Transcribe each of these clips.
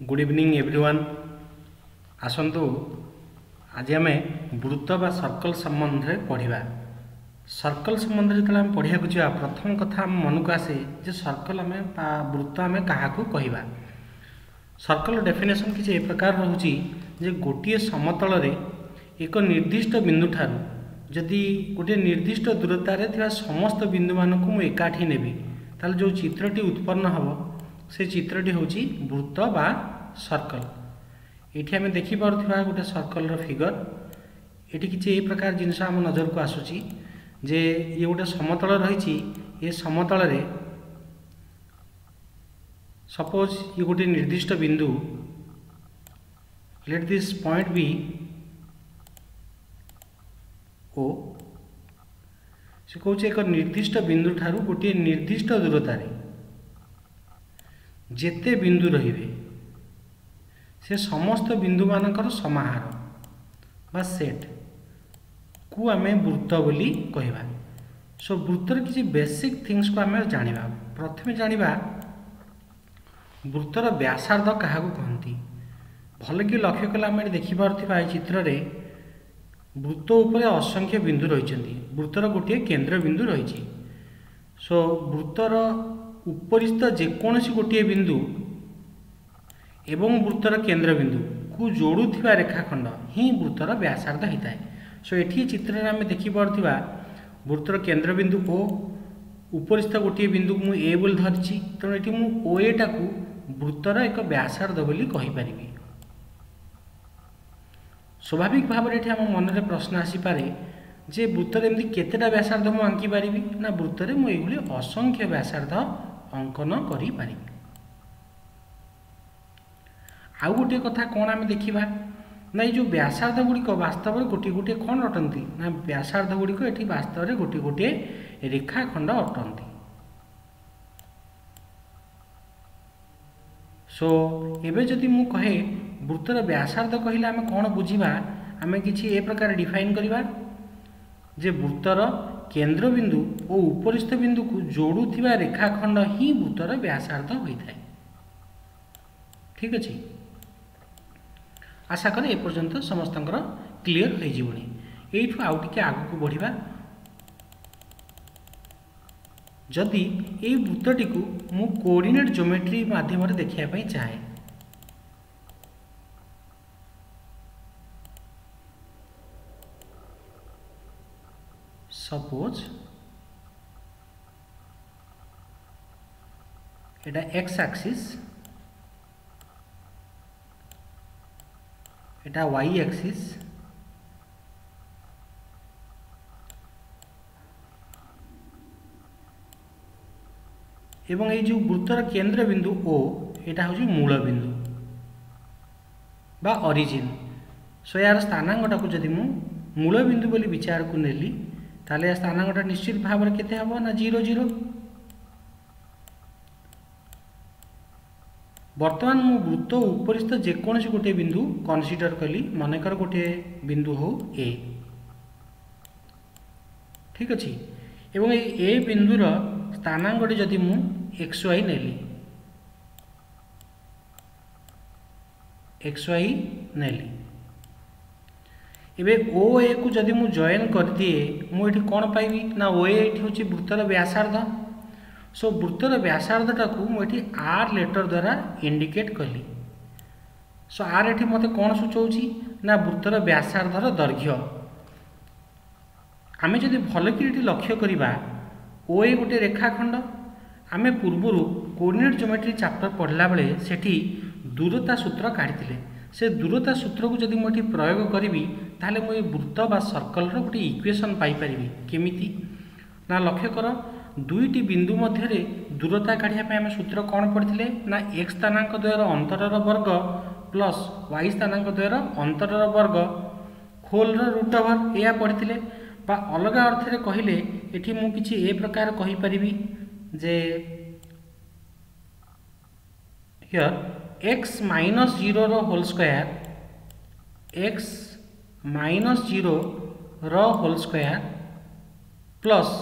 Good evening everyone. आसतु आज आम वृत्त बा सर्कल संबंध में पढ़ा। सर्कल संबंध जो आम पढ़ा जा प्रथम कथा मन को आसे जे सर्कल आम वृत्त आम क्या कहवा। सर्कल डेफिनेशन किसी ए प्रकार रोचे जे गोटे समतल रे एक निर्दिष्ट बिंदु ठारू जदि गोटे निर्दिष्ट दूरतार समस्त बिंदु मानक मु एकाठी नेबी ताल जो चित्रटी उत्पन्न हम से चित्रटी हूँ वृत्त बा सर्कल। ये आम देखिपुर गोटे सर्कल फिगर ये किसी ए प्रकार जिनस आम नजर को आसूची जे ये गोटे समतल रही ये समतल रे सपोज ये गोटे निर्दिष्ट बिंदु let this point be O से कौन एक निर्दिष्ट बिंदु ठारू गोटे निर्दिष्ट दूरतार जेते बिंदु रहिबे से समस्त बिंदु मानकर समाहार बा सेट को आमे वृत्त बोली कहवा। सो वृत्तर किसी बेसिक थिंग्स को आमे जानिबा। प्रथमे जानिबा वृत्तर व्यासार्ध क्या कहती। भल कि लक्ष्य कले आम देखि पारुथिबा चित्र रे वृत्त उपरे असंख्य बिंदु रही। वृत्तर गोटे केंद्र बिंदु रही। सो वृत्तर उपरिस्थ जेकोसी गोटे बिंदु एवं वृत्तर केंद्र बिंदु को जोड़ुथिबा रेखाखंड ही वृत्तर व्यासार्ध होता है। सो एठी चित्र में आम देखिपा वृत्तर केंद्र बिंदु ओ उपरिस्थ गोटे बिंदु को ए बोली धरिछि तेणु ये मुझे ओ एटा को वृत्तर एक व्यासार्ध बोली कहीपरि। स्वाभाविक भाव में आम मन में प्रश्न आसीपे जे वृत्तर एमती केतेटा व्यासार्ध मुझे आंकी पारि ना वृत्तर मुझे असंख्य व्यासार्ध अंकन करि पारि। आउ गोटे कथा कौन आम देखा ना ये जो व्यासार्ध गुड़िक वास्तव में गोटे गोटे कौन अटंती ना व्यासार्ध गुड़िक ये वास्तव में गोटे गोटे रेखाखंड अटंती। सो एबे जदि मु कहे वृत्तर व्यासार्ध कहले आम कौन बुझा आम किसी ए प्रकार डिफाइन करवा जे वृत्तर केंद्र बिंदु और उपरिस्थ बिंदु को जोड़ुथिबा रेखाखंड ही वृत्तर व्यासार्ध होता है। ठीक अच्छे आशा करे एपर्यंत समस्त क्लीयर हो जीवनी। यू आउ टे आगू बढ़िबा जदि ये वृत्तटी को मु कोऑर्डिनेट ज्योमेट्री माध्यम देखा चाहे सपोज एटा x axis iota y axis एवं ये जो वृत्तर केंद्र बिंदु ओ यहाँ हूँ मूल बिंदु बा ओरिजिन। सो यार स्थानांगटा को जदि मु मूल बिंदु बोली विचार को नेली ताले स्थानांगटा निश्चित भाव में केते हबो ना 0 0। वर्तमान मु वृत्त उपरिस्थ जेकोसी गोटे बिंदु कनसीडर कली मनकर गोटे बिंदु हो ए। ठीक अच्छे एवं ए बिंदुर स्थानांगटी जदि मु एक्स वाई नेली एबे ओ ए को जदि मु जॉइन कर दिए मुझे कौन पाइबी ना ओ ए हूँ वृत्तर व्यासार्ध। सो वृत्तर व्यासार्धटा को मुझे आर लेटर द्वारा इंडिकेट कली। सो आर एठी मते कौन सूचौछि ना वृत्तर व्यासार्धर दैर्घ्य। आमे जदि भल कि लक्ष्य करिबा ओ ए गोटे रेखाखंड आमे पूर्वर कोऑर्डिनेट ज्योमेट्री चैप्टर पढ़ला बेले सेठी दूरता सूत्र काढ़ी से दूरता सूत्र को जदि मुझे प्रयोग करी ताले मुझे वृत्त बा सर्कल गोटे इक्वेशन पाइपर केमिति ना लक्ष्य कर दुईटी बिंदु मध्य दूरता काढ़ापी आम सूत्र कौन पढ़ते ना एक्स स्थानांक द्वयर अंतरर वर्ग प्लस वाई स्थानांक द्वयर अंतरर वर्ग होल रूट ओवर या पढ़ते बा अलग अर्थ रे कहले एठी मु किछि ए प्रकार कहि परिबी जे हियर x माइनस 0 रो होल स्क्वायर x माइनस 0 रो whole square plus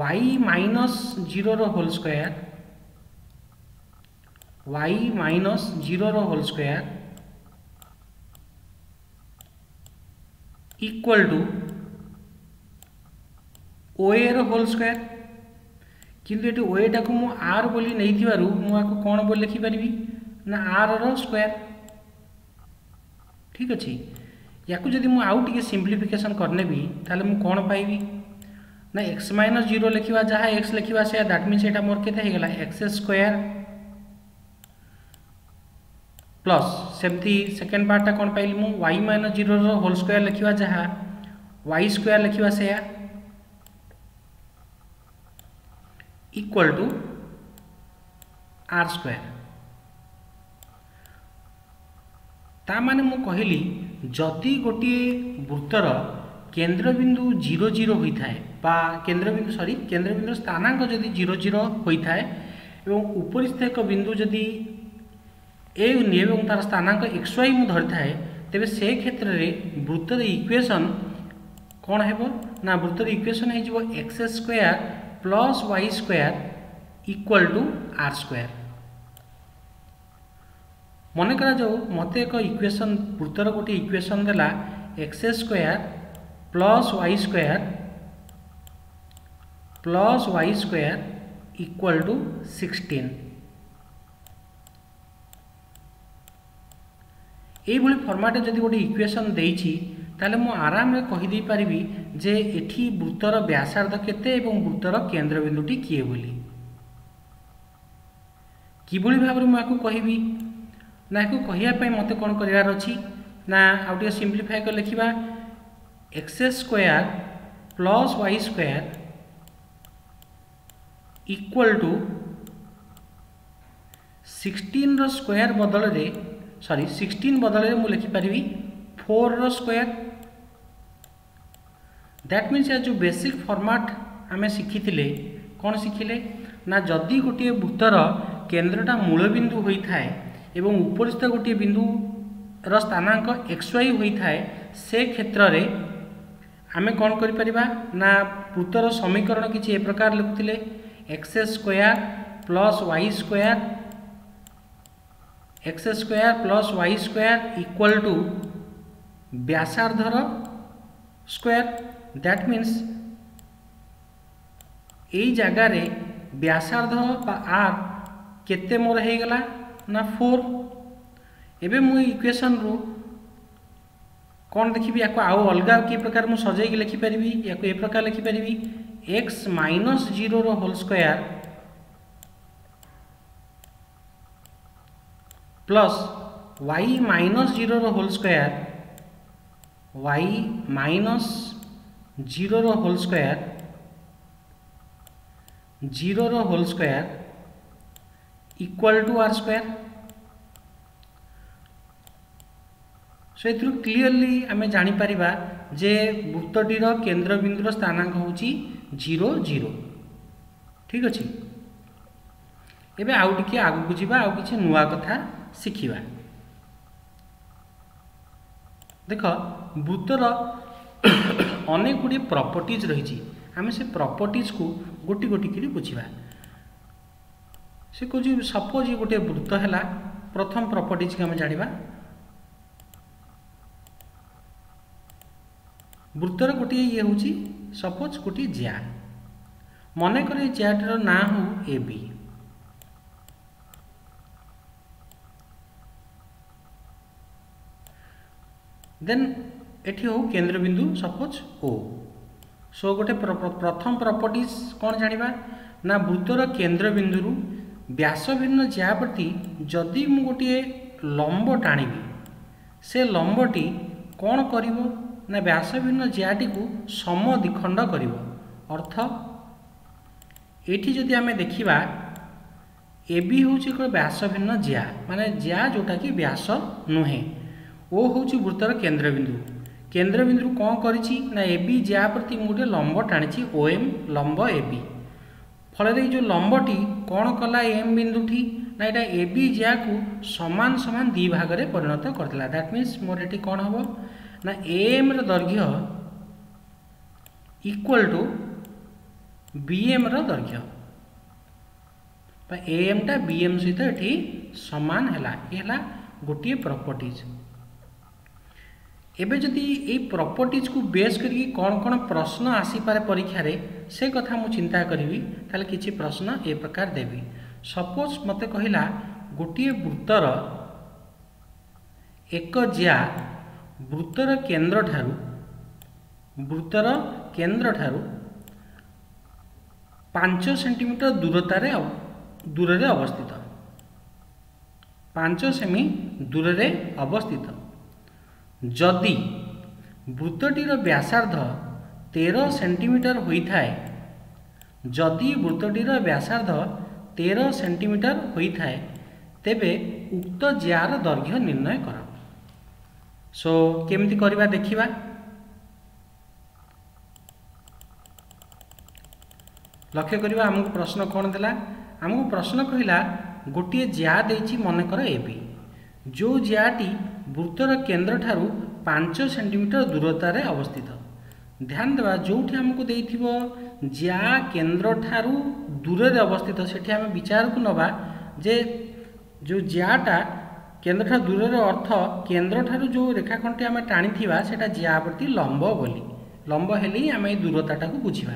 y minus 0 रो whole square y minus 0 whole square equal to O A whole square किंतु ये ओएटा को मु आर बोली नहीं थिबारु मु आको कोन बोली लिखि परिबी ना आर रो स्क्वायर। ठीक अछि या को जदि मु आउ टिके सिंप्लिफिकेशन करने भी ताले मु कोन पाइबी ना x माइनस 0 लिखिबा जहा x लिखिबा से दैट मींस एटा मोर केते हे गेला x स्क्वायर प्लस सेमती सेकंड पार्ट ता कोन पाइली मु y माइनस 0 रो होल स्क्वायर लिखिबा जहा y स्क्वायर लिखिबा से इक्वल टू आर स्क्वायर। ता माने मु कहली जदि गोटे वृत्तर केंद्र बिंदु 0 0 होता है बा केंद्र बिंदु स्थानांक जदि 0 0 होता है एवं उपरिस्थ एक बिंदु जदि ए एवं तार स्थानांक एक्स वाई मु धरि थाए तेबे से क्षेत्र में वृत्तर इक्वेशन कौन है ना वृत्तर इक्वेशन है X square plus Y square equal to are square. मन करा जाऊ मते एक इक्वेशन वृत्तर गोटे इक्वेशन देला X square plus Y square equal to 16 ये फॉर्मेट जदि गोटे इक्वेशन देइछि ताले मु आराम रे कहि दे परिबी जे एठी वृत्तर व्यासार्ध केते एवं वृत्तर केंद्र बिंदुटी किए बोली किबोली भाबरे मु आकु कहिबी ना को कहिया पय मते कोन करिवार अछि ना आउटे सिंपलीफाई कर लिखिबा x square plus Y square equal to 16 रो स्क्वायर बदल रे 16 बदल रे मु लिखि परिबी 4 रो स्क्वायर। दैट मीन्स जो बेसिक फॉर्मेट आमे शिखिथिले कौन शिखिले ना जदि गोटे वृत्तर केंद्रटा मूल बिंदु होता है एवं उपरिस्थ गोटे बिंदु र स्थानांक एक्स वाई होता है से क्षेत्र रे आमे कौन करि परिबा ना वृत्तर समीकरण किछि ए प्रकार लिखुथिले x square plus Y square equal to व्यासार्धर स्क्वायर। दैट मीन्स यही जगार व्यासार्ध आर केते मोर हो गला ना 4 एबे मु इक्वेशन रू कौन देखिबी या आउ अलगा कि प्रकार मु सजाई के लिखि परिबी या ए प्रकार लिखि परिबी x माइनस 0 रो whole square plus y minus 0 रो होल स्क्वायर y माइनस 0 रो whole square equal to are square. So एथु क्लियरली आमे जानि परिबा जे वृत्तटीर केंद्र बिंदुर स्थानांक होची 0 0। ठीक अछि एबे आउ टिके आगु को जिबा आउ किछि नुवा कथा सिखिबा। देख वृत्तर अनेक गुड़ी प्रॉपर्टीज रही आम से प्रॉपर्टीज को गोटी गोटी करी बुझा से कह सपोज गोटे वृत्त है प्रथम प्रॉपर्टीज के आम जाना वृत्तर गोटे ये हूँ सपोज गोटे ज्या मन कर ज्याटर ना हो ए बी देन एठी हो केंद्र बिंदु सपोज ओ। सो गोटे प्रथम प्रॉपर्टीज कौन जानिबा ना वृत्तर केंद्र बिंदु व्यास भिन्न ज्या प्रति जदि मु गोटे लंब टाणीबी से लंबटी कौन करिवो ना व्यास भिन्न ज्याटी को सम द्विखंड करिवो। अर्थ एठी जदि आमे देखिबा ए बी होची को व्यास भिन्न ज्या माने ज्या जोटा कि व्यास नुहे ओ होची वृत्तर केंद्र बिंदु कौन करिछि ना ए बी ज्या प्रति मु गोटे लंब टाणी ओ एम लंब ए बी फल जो लंबटी कौन कला एम बिंदुटी ना यहाँ ए बी ज्या को समान समान दी भाग में परिणत करता। दैट मीन्स मोर ये कौन हम ना एम दैर्घ्य इक्वल टू बी एम दैर्घ्य एम टा बी एम सहित ये समान हैला ये गोटे प्रॉपर्टीज। एबे जदि ये प्रॉपर्टीज को बेस करके कौन कौन प्रश्न आसी पारे परीक्षा रे से कथा मु चिंता करी ताले किछि प्रश्न ए प्रकार देवी। सपोज मते कहिला गोटे वृत्तर एक ज्या वृत्तर केंद्र ठारू 5 सेंटीमीटर दूर रे अवस्थित 5 सेमी दूर रे अवस्थित। जदि वृत्तटीर व्यासार्ध 13 सेंटीमीटर होइथाए जदि वृत्तटीर व्यासार्ध 13 सेंटीमीटर होइथाए तेबे उक्त ज्यार दैर्घ्य निर्णय कर। सो केमती करबा देखिबा। लक्ष्य करिबा हमको प्रश्न कौन देला हमको प्रश्न कहिला गोटे ज्या देछि मनकर एबी जो ज्याटी वृत्तर केंद्र ठारू 5 सेंटीमीटर दूरतार अवस्थित। ध्यान देवा जोठी हमको देइथिबो ज्या केंद्र ठारू दूर रे अवस्थित सेठी हम विचार को नबा जे जो ज्याटा केंद्र ठारू दूर रे अर्थ केंद्र ठारू जो रेखाखंडटी हम टाणी थिबा सेटा ज्या प्रति लंब बोली लंब हेली हम ए दूरताटा को बुझिबा।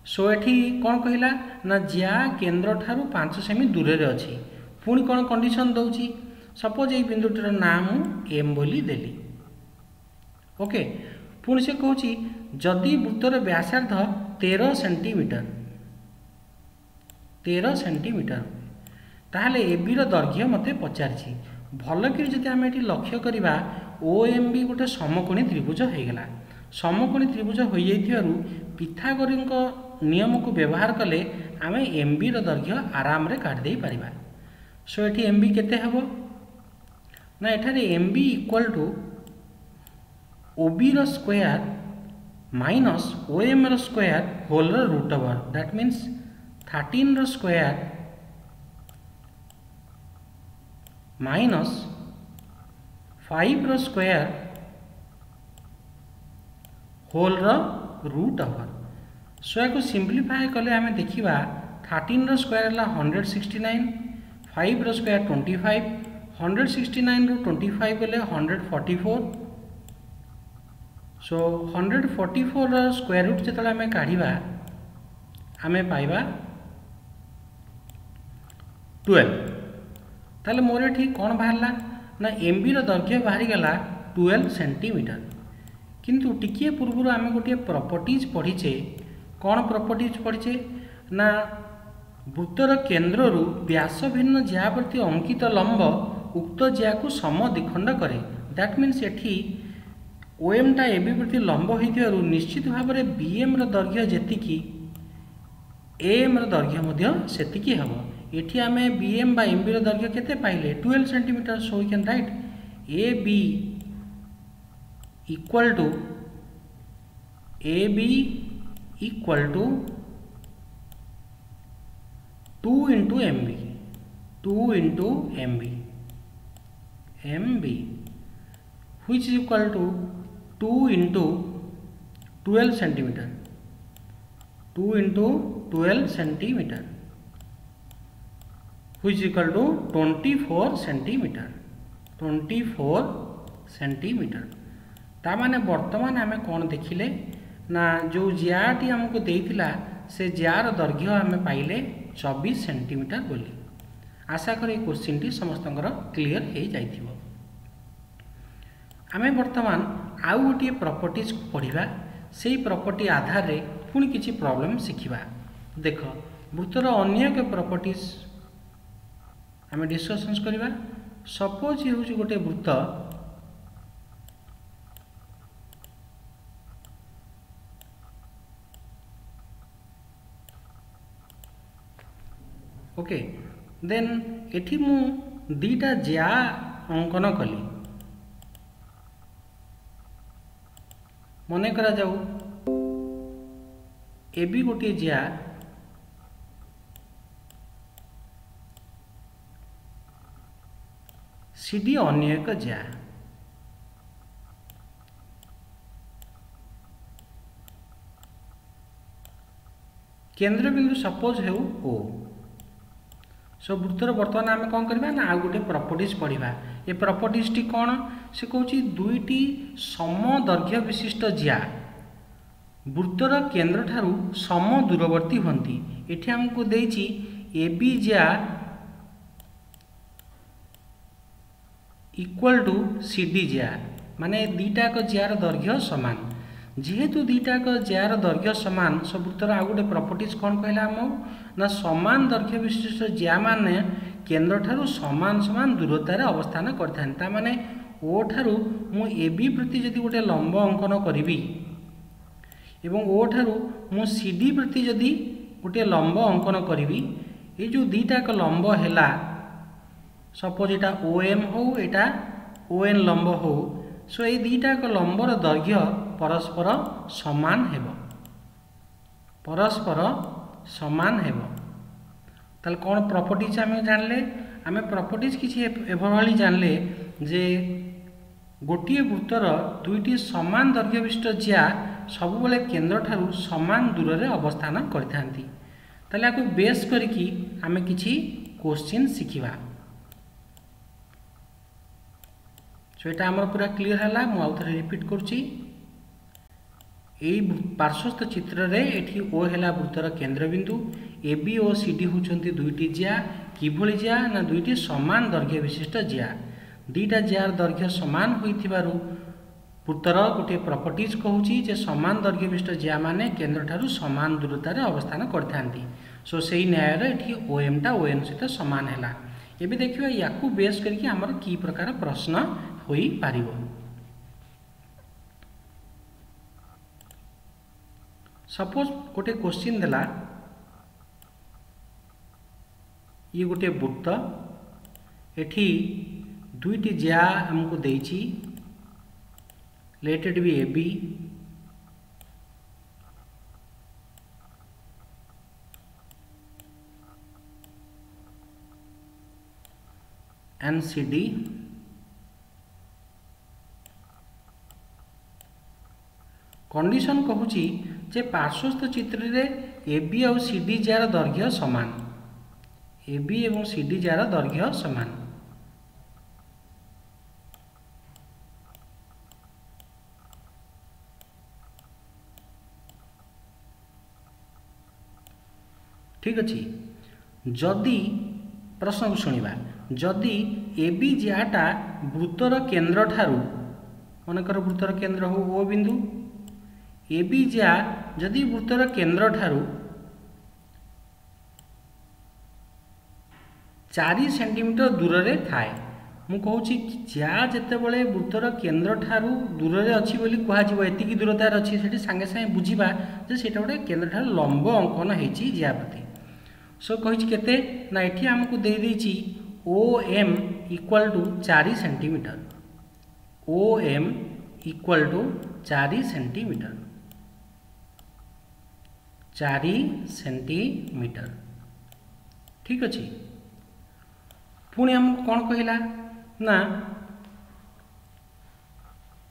सो एठी कौन कहला ना ज्या केंद्र ठारू 5 सेमी दूर रे अछि। पुणी कौन कंडीशन दउची सपोज ये बिंदुटीर नाम एम बोली देली। ओके पुणी से कहूँ जदि वृत्तर व्यासार्ध 13 सेंटीमीटर ताहले एबी रो दैर्घ्य मते पचारछि। भल कि जदि आम एठी लक्ष्य करिबा ओ एम बी गोटे समकोणी त्रिभुज होईगला। समकोणी त्रिभुज हो जाइथिबारु पिथागोरस नियम को व्यवहार कले आम एम बी रो दैर्घ्य आराम रे काट दे परिबा। सो एठी एम बी केते हबो ना एठारे M B equal to O B रो स्क्वायर माइनस ओ एम रो स्क्वायर होल रो रूट ओवर दैट मीन्स 13 रो स्क्वायर माइनस 5 रो स्क्वायर होल रो रूट ओवर। सो को सिंप्लीफाई कले आम देखा 13 रो स्क्वायर है 169 5 रो स्क्वायर 25 169 रू 25 गले 144। सो 144 रो स्क्वायर रूट जो आम काढ़ा आम पाइबा 12। ताले मोर ये कौन बाहरला ना एम बी रो दैर्घ्य बाहरी गला 12 सेंटीमीटर। किंतु टिकिए पूर्व आम गोटे प्रॉपर्टीज पढ़ीचे। कौन प्रॉपर्टीज पढ़ीचे ना वृत्तर केंद्र रु व्यास भिन्न ज्या प्रति अंकित लंब उक्त ज्या को सम द्विखंड करे। दैट मीन्स एठी ओएम टा एबी प्रति लंब होइथिबारु निश्चित भाव में बीएम रो दैर्घ्य जेतिकी एएम रो दैर्घ्य मध्य सेतिकी हबो। एठी आमे बीएम बा एमबी रो दैर्घ्य केते पाइले 12 centimetre. So we can write A B equal to two into M B which is equal to 2 into 12 centimetre 2 into 12 centimetre which is equal to 24 centimetre. ता माने वर्तमान आम कौन देखिले ना जो ज्याटी आमको देइथिला से जार दैर्घ्य आम पाइले 24 सेंटीमीटर बोली। आशा करी क्वेश्चन टी समस्त क्लीयर हो जाइथिबो। आम वर्तमान आउ गोटे प्रॉपर्टीज को पढ़ा से प्रॉपर्टी आधार रे पुणी किसी प्रॉब्लम शिखिबा। देख वृत्तर अन्य एक प्रॉपर्टीज आम डिस्कशंस करवा। सपोज ये हूँ गोटे वृत्त ओके देन एठी मु दीटा ज्या अंकन कली। मन करा जाऊ ए भी गोटे ज्या सीडी अन्य एक ज्या। केंद्र बिंदु सपोज है ओ। सो वृत्तर बर्तमान आम कौन करवा ना आउ गोटे प्रॉपर्टीज पढ़ा। ये प्रॉपर्टीज टी कौन से कहूँ दुईटी समदैर्घ्य विशिष्ट जिया वृत्तर केन्द्र ठारू सम दूरवर्ती हंती। एठी हमको देइछि ए बी जिया इक्वल टू सी डी जिया माने दीटाक जियार दैर्घ्य समान। जेहेतु दीटाक जियार दैर्घ्य समान सब वृत्तर आउ गोटे प्रॉपर्टीज कौन कहला हम ना समान दैर्घ्य विशिष्ट जिया माने केन्द्र ठारू समान समान दूरतार अवस्थान करता। माने ओ ठारू मु ए बी प्रति जदि गोटे लंब अंकन करी एवं ओ ठारू मु सी डी प्रति जदि गोटे लंब अंकन करी ये जो दीटाक लंब है सपोज एटा ओ एम हो एटा ओ एन लंब हो सो ये दीटाक लंबर दैर्घ्य परस्पर समान हेबो परस्पर समान हेबो। ताल कौन प्रॉपर्टीज आम जानले आम प्रॉपर्टीज किसी एभली जानले जे गोटे वृत्तर दुईटी समान दैर्घ्य विशिष्ट जिया सबुबले केन्द्र ठारू समान दूर रे अवस्थान करथांती। ताले आकु बेस करिकी आमे किछि क्वेश्चन शिखिबा। सो एटा हमर पूरा क्लियर हला मु आउ थरे रिपीट करछि। एई पार्श्वस्थ चित्र रे एठी ओ हेला वृत्तर केंद्र बिंदु ए बी और सी डी होचंती दुईटी जिया किभली जिया ना दुईटी समान दैर्घ्य विशिष्ट जिया दीटा जियार दैर्घ्य समान होइथिबारु वृत्तर गोटे प्रॉपर्टीज कहूची जे समान दैर्घ्य विशिष्ट जिया माने केंद्र ठारू समान दूरतार अवस्थान करथांती। सो सेही न्याय रे एठी ओ एम टा ओ एन सहित समान हैला। एबे देखिबा याकू बेस करके हमर की प्रकार प्रश्न होई पारिबो। सपोज गोटे क्वेश्चन देला ये गोटे वृत्त एठी दुईटी जिया हमको देइछि let it be A B and C D condition कहूची जे पार्श्वस्थ चित्र रे ए बी और सी डी जार दैर्घ्य समान ए बी एवं सी डी जार दैर्घ्य समान। ठीक अच्छे जदि प्रश्न को शुणा जदि ए बी जियाटा वृत्तर केन्द्र ठारू मनकर वृत्तर केन्द्र हो ओ बिंदु ए बी जिया जदि वृत्तर केन्द्र ठारू 4 सेंटीमीटर दूर रे थाए मु कहूची जिया जेतेबेले वृत्तर केन्द्र ठारू दूर रे अछि बोली कहा जिवो एतिकी दूरतार अछि सेठी संगे संगे बुझिबा जे सेटा गोटे केन्द्र ठारू लंब अंकन हेछि जिया प्रति। सो कहिछि केते ना एठी हमकु दे देछि O M equal to 4 centimetre O M equal to 4 centimetre 4 centimetre. ठीक अच्छे पुणी हमको कौन कहला ना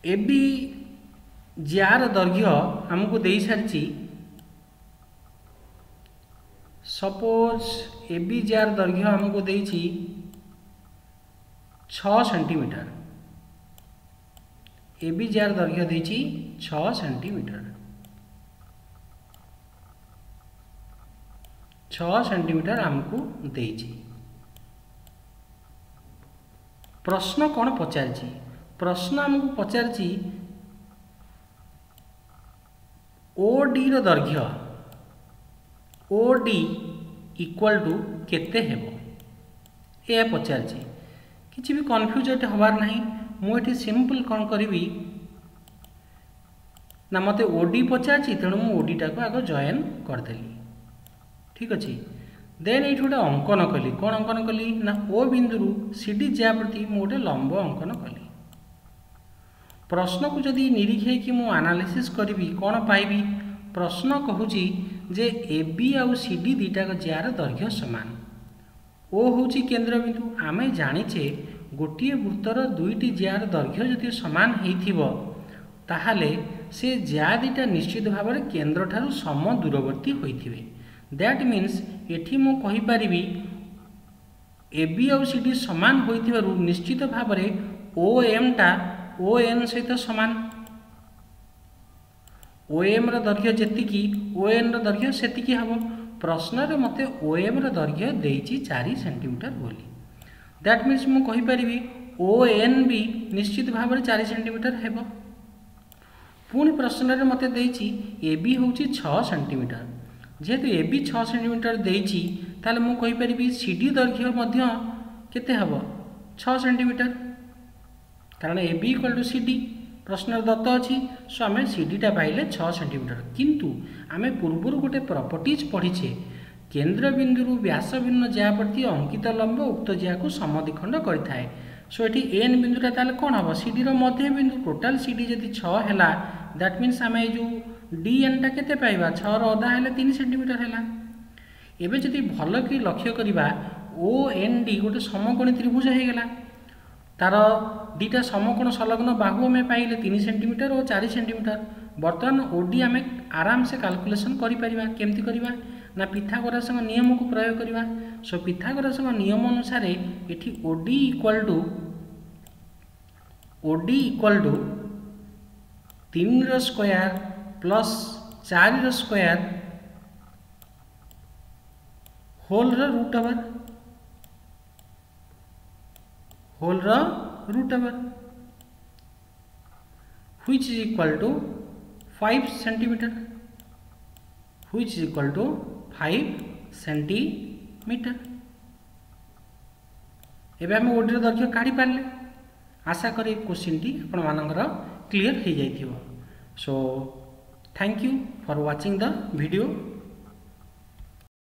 ए बी जार दैर्घ्य हमको दे सारी सपोज ए बी जार दैर्घ्य हमको दे 6 सेंटीमीटर ए बी जार दैर्घ्य दे 6 सेंटीमीटर 6 सेंटीमीटर हमको दे। प्रश्न कौन पचार प्रश्न हमको पचार ओ डी रो दैर्घ्य ओ डी इक्वल टू केते हेबो ए पचार किसी भी कन्फ्यूज हबार नहीं मुझे सिंपल कौन करी ना मते ओडी पचार तेणु मु ओडी टाको आग जॉइन करदेली। ठीक अच्छे देन ये गोटे अंकन कली कौन अंकन कली ना ओ बिंदु सी डी जिया प्रति मु गोटे लंब अंकन कली। प्रश्न को जदि निरीक्षे कि मु एनालिसिस करी कौन पाइबी प्रश्न कहूची जे ए बी आउ सी डी दीटाक जियार दैर्घ्य समान ओ होची केंद्र बिंदु आमे जानिचे गोटे वृत्तर दुईटी जियार दैर्घ्य जदि समान हेइथिबो ताहाले से जिया दीटा निश्चित भाव में केंद्र ठारू सम दूरवर्ती होइथिबे। दैट मीन्स एठी मु कहि परिबी ए बी आउ सी डी समान होइथिबारु निश्चित भाव में ओ एम टा ओ एन सहित सामान। ओ एम रो दैर्घ्य जेतिकी ओ एन रो दैर्घ्य सेतिकी हबो। प्रश्न रे मते ओ एम रो दैर्घ्य देइची 4 सेंटीमीटर बोली। दैट मीन्स मु कहि परिबी ओ एन भी निश्चित भाव में 4 सेंटीमीटर हेबो। पुणी प्रश्न रे मते देइची ए बी होउची 6 सेंटीमीटर। जेहेतु ए बी 6 सेंटीमीटर देइची ताले मु कहि परिबी सी डी दैर्घ्य मध्य केते हबो 6 सेंटीमीटर, कारण A B equal to C D प्रश्न दत्त अच्छी। सो आम सी डीटा पाइले 6 सेंटीमीटर। किंतु आम पूर्वर गोटे प्रॉपर्टीज पढ़ीचे केन्द्र बिंदु व्यास भिन्न ज्या प्रति अंकित लंब उक्त ज्या को समद्विखंड करें। सो ये एन बिंदुटा ताले कौन हम सी डी मध्य बिंदु टोटाल सी डी जब 6 है दैट मीन्स आम जो डी एन टा केते पाइबा 6 अधा है 3 सेंटीमीटर है। एवं जदि भल कि लक्ष्य करवा ओ एन डी गोटे समकोणी त्रिभुज हो गला, तार दीटा समकोण संलग्न बाहु आम पाइले 3 सेंटीमीटर और 4 सेंटीमीटर। बर्तमान ओडी आम आराम से कैलकुलेशन केमती करवा ना पिथागोरस नियम को प्रयोग करवा। सो पिथागोरस नियम अनुसार ये ओडी इक्वल टू 3 रो स्क्वायर प्लस 4 रो स्क्वायर होल रो root over which is equal to 5 centimetre which is equal to 5 centimetre. एबे हम ओडी रो दैर्घ्य काढी पारले। आशा करी क्वेश्चन टी आपण मानकर क्लियर हो जाइथिबो। So thank you for watching the video.